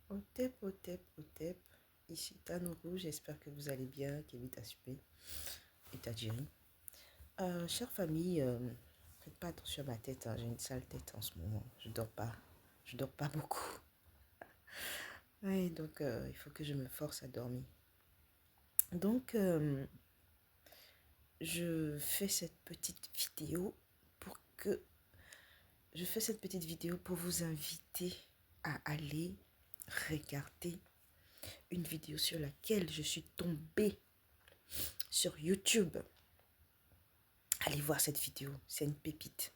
Otep. Ici Tanourou, j'espère que vous allez bien, Kevin Tassupé et Tadjiri. Chère famille, faites pas attention à ma tête, hein, j'ai une sale tête en ce moment. Je dors pas beaucoup. Ouais, donc il faut que je me force à dormir. Donc, je fais cette petite vidéo pour que je fais cette petite vidéo pour vous inviter à aller regarder une vidéo sur laquelle je suis tombée sur YouTube. Allez voir cette vidéo, c'est une pépite.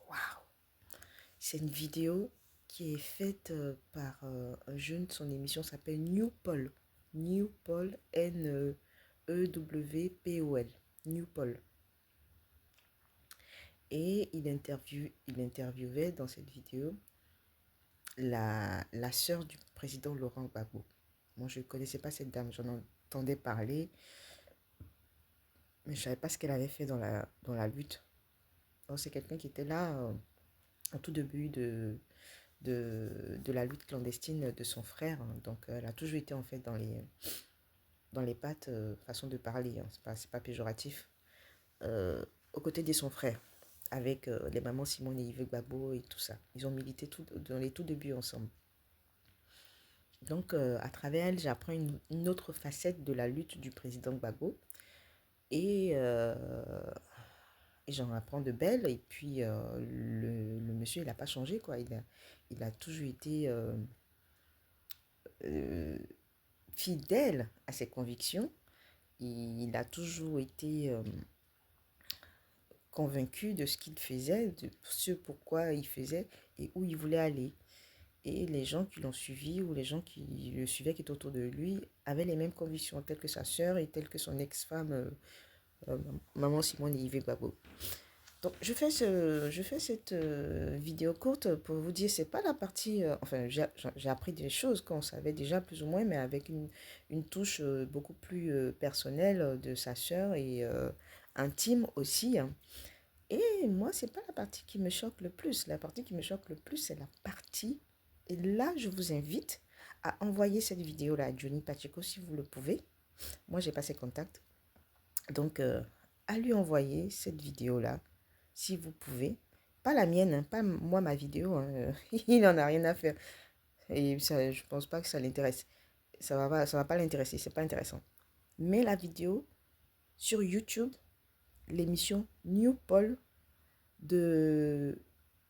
Waouh! C'est une vidéo qui est faite par un jeune, son émission s'appelle New Paul. New Paul, Newpol. New Paul. Et il interviewait dans cette vidéo la sœur du président Laurent Gbagbo. Moi, je ne connaissais pas cette dame, j'en entendais parler, mais je ne savais pas ce qu'elle avait fait dans la lutte. Donc, c'est quelqu'un qui était là au tout début de la lutte clandestine de son frère. Donc, elle a toujours été en fait dans les pattes, façon de parler, hein. C'est pas péjoratif. Aux côtés de son frère, avec les mamans Simone et Yves Gbagbo et tout ça. Ils ont milité dans les tout débuts ensemble. Donc, à travers elle, j'apprends une autre facette de la lutte du président Gbagbo. Et, euh, et j'en apprends de belles. Et puis, le monsieur, il n'a pas changé, quoi. Il a toujours été euh, fidèle à ses convictions. Il a toujours été convaincu de ce qu'il faisait, de ce pourquoi il faisait et où il voulait aller. Et les gens qui l'ont suivi ou les gens qui le suivaient, qui étaient autour de lui, avaient les mêmes convictions, telles que sa sœur et telles que son ex-femme, maman Simone et Yves Babo. Donc, je fais cette vidéo courte pour vous dire, c'est pas la partie. Enfin, j'ai appris des choses qu'on savait déjà plus ou moins, mais avec une touche beaucoup plus personnelle de sa sœur et intime aussi, hein. Et moi, c'est pas la partie qui me choque le plus. La partie qui me choque le plus, c'est la partie. Et là, je vous invite à envoyer cette vidéo-là à Johnny Pacheco si vous le pouvez. Moi, j'ai pas ses contacts. Donc, à lui envoyer cette vidéo-là si vous pouvez. Pas la mienne, hein, pas moi, ma vidéo, hein. Il n'en a rien à faire. Et ça, je pense pas que ça l'intéresse. Ça va pas l'intéresser, c'est pas intéressant. Mais la vidéo sur YouTube, l'émission New Paul de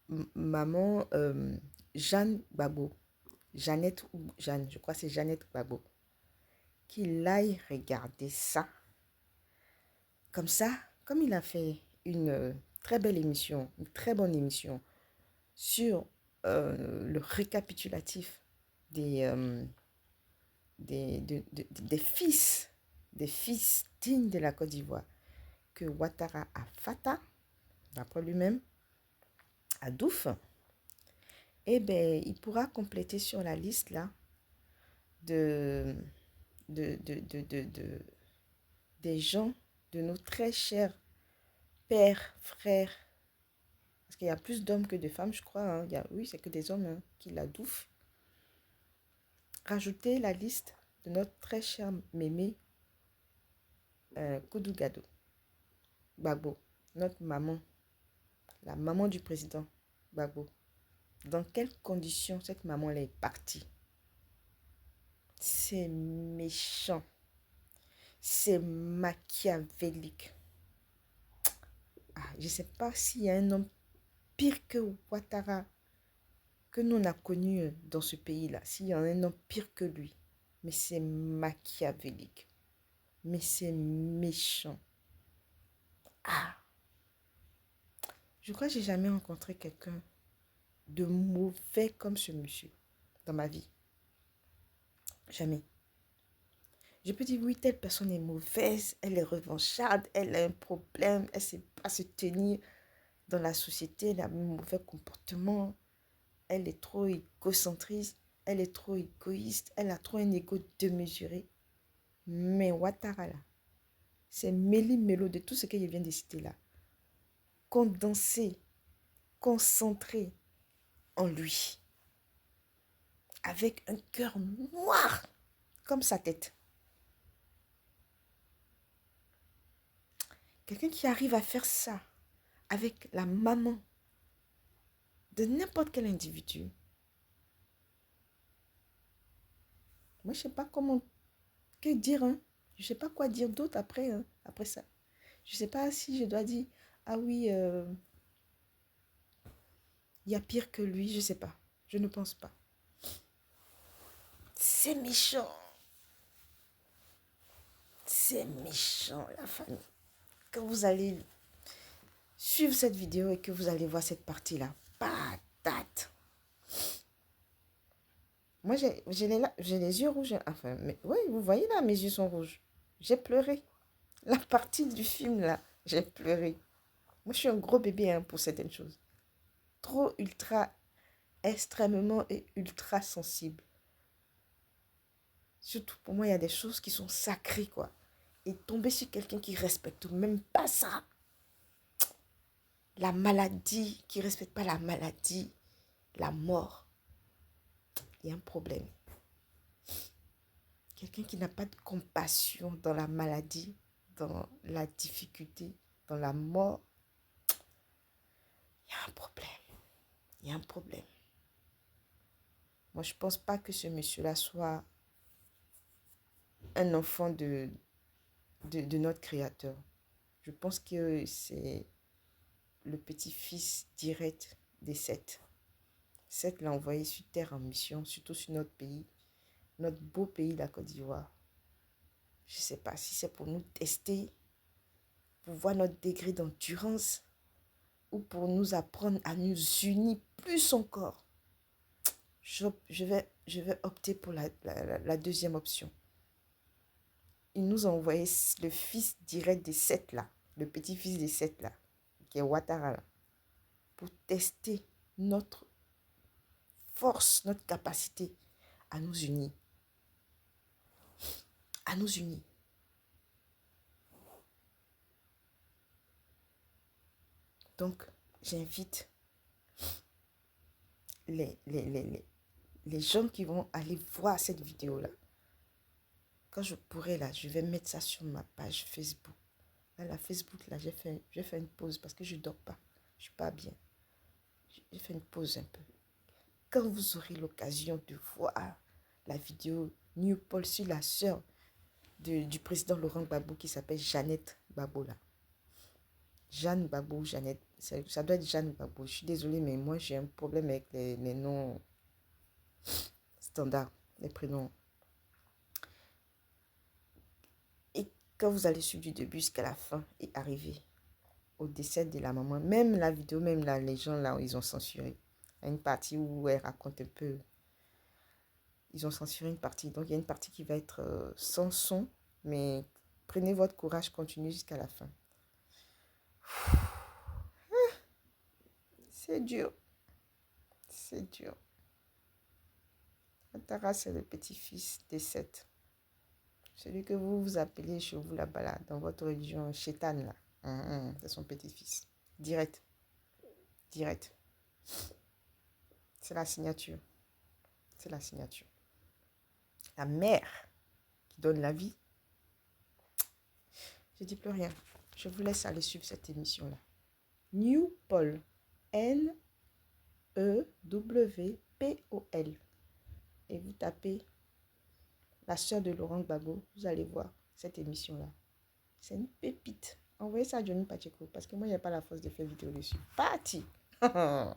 maman Jeanne Babo. Jeannette ou Jeanne, je crois que c'est Jeannette Babo. Qu'il aille regarder ça. Comme ça, comme il a fait une très belle émission, une très bonne émission sur le récapitulatif des, des fils dignes de la Côte d'Ivoire que Ouattara a fata, d'après lui-même, à Douf, eh bien, il pourra compléter sur la liste là de, de des gens, de nos très chers pères, frères, parce qu'il y a plus d'hommes que de femmes, je crois, hein. Oui, c'est que des hommes, hein, qui la douffent. Rajouter la liste de notre très cher mémé Koudou Gado, Gbagbo, notre maman, la maman du président Gbagbo. Dans quelles conditions cette maman elle est partie? C'est méchant. C'est machiavélique. Ah, je ne sais pas s'il y a un homme pire que Ouattara que nous on a connu dans ce pays-là. S'il y a un homme pire que lui. Mais c'est machiavélique. Mais c'est méchant. Ah, je crois que j'ai jamais rencontré quelqu'un de mauvais comme ce monsieur dans ma vie. Jamais. Je peux dire, oui, telle personne est mauvaise, elle est revancharde, elle a un problème, elle ne sait pas se tenir dans la société, elle a un mauvais comportement, elle est trop égocentriste, elle est trop égoïste, elle a trop un ego démesuré. Mais Ouattara, là, c'est méli-mélo de tout ce que je viens de citer là. Condensé, concentré, en lui, avec un cœur noir comme sa tête. Quelqu'un qui arrive à faire ça avec la maman de n'importe quel individu. Moi, je ne sais pas comment, que dire. Hein? Je ne sais pas quoi dire d'autre après, hein, après ça. Je ne sais pas si je dois dire, ah oui, il y a pire que lui. Je ne sais pas. Je ne pense pas. C'est méchant. C'est méchant, la famille. Quand vous allez suivre cette vidéo et que vous allez voir cette partie-là, patate. Moi, j'ai les yeux rouges. Enfin, mais oui, vous voyez là, mes yeux sont rouges. J'ai pleuré. La partie du film là, j'ai pleuré. Moi, je suis un gros bébé hein, pour certaines choses. Trop ultra, extrêmement et ultra sensible. Surtout pour moi, il y a des choses qui sont sacrées, quoi. Et tomber sur quelqu'un qui respecte même pas ça. La maladie, qui ne respecte pas la maladie, la mort. Il y a un problème. Quelqu'un qui n'a pas de compassion dans la maladie, dans la difficulté, dans la mort. Il y a un problème. Il y a un problème. Moi, je ne pense pas que ce monsieur-là soit un enfant de notre Créateur. Je pense que c'est le petit-fils direct des Seth. Seth l'a envoyé sur terre en mission, surtout sur notre pays, notre beau pays, la Côte d'Ivoire. Je ne sais pas si c'est pour nous tester, pour voir notre degré d'endurance, ou pour nous apprendre à nous unir plus encore. Je vais opter pour la deuxième option. Il nous a envoyé le fils direct des Seth là, le petit-fils des Seth là, qui est Ouattara là, pour tester notre force, notre capacité à nous unir. À nous unir. Donc, j'invite les gens qui vont aller voir cette vidéo-là. Quand je pourrai, là, je vais mettre ça sur ma page Facebook. Là, la Facebook, là, j'ai fait une pause parce que je ne dors pas. Je ne suis pas bien. J'ai fait une pause un peu. Quand vous aurez l'occasion de voir la vidéo New Paul sur la sœur du président Laurent Gbagbo qui s'appelle Jeannette Gbagbo, là. Jeanne Gbagbo, Jeannette. Ça doit être Jeanne Gbagbo. Je suis désolée, mais moi, j'ai un problème avec les noms standards, les prénoms. Et quand vous allez suivre du début jusqu'à la fin et arriver au décès de la maman, même la vidéo, même là, les gens là, ils ont censuré. Il y a une partie où elle raconte un peu. Ils ont censuré une partie. Donc, il y a une partie qui va être sans son, mais prenez votre courage, continuez jusqu'à la fin. C'est dur. C'est dur. Ouattara, c'est le petit-fils des Seth. Celui que vous appelez chez vous là-bas, là, dans votre religion, Chétan, là. C'est son petit-fils. Direct. Direct. C'est la signature. C'est la signature. La mère qui donne la vie. Je ne dis plus rien. Je vous laisse aller suivre cette émission-là. New Paul. N-E-W-P-O-L. Et vous tapez la sœur de Laurent Gbagbo. Vous allez voir cette émission-là. C'est une pépite. Envoyez ça à Johnny Pacheco parce que moi, je n'ai pas la force de faire vidéo dessus. Parti. Ah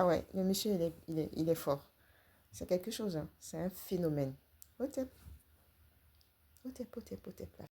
ouais, le monsieur, il est fort. C'est quelque chose. Hein. C'est un phénomène. Potep. Potep, potep, potep.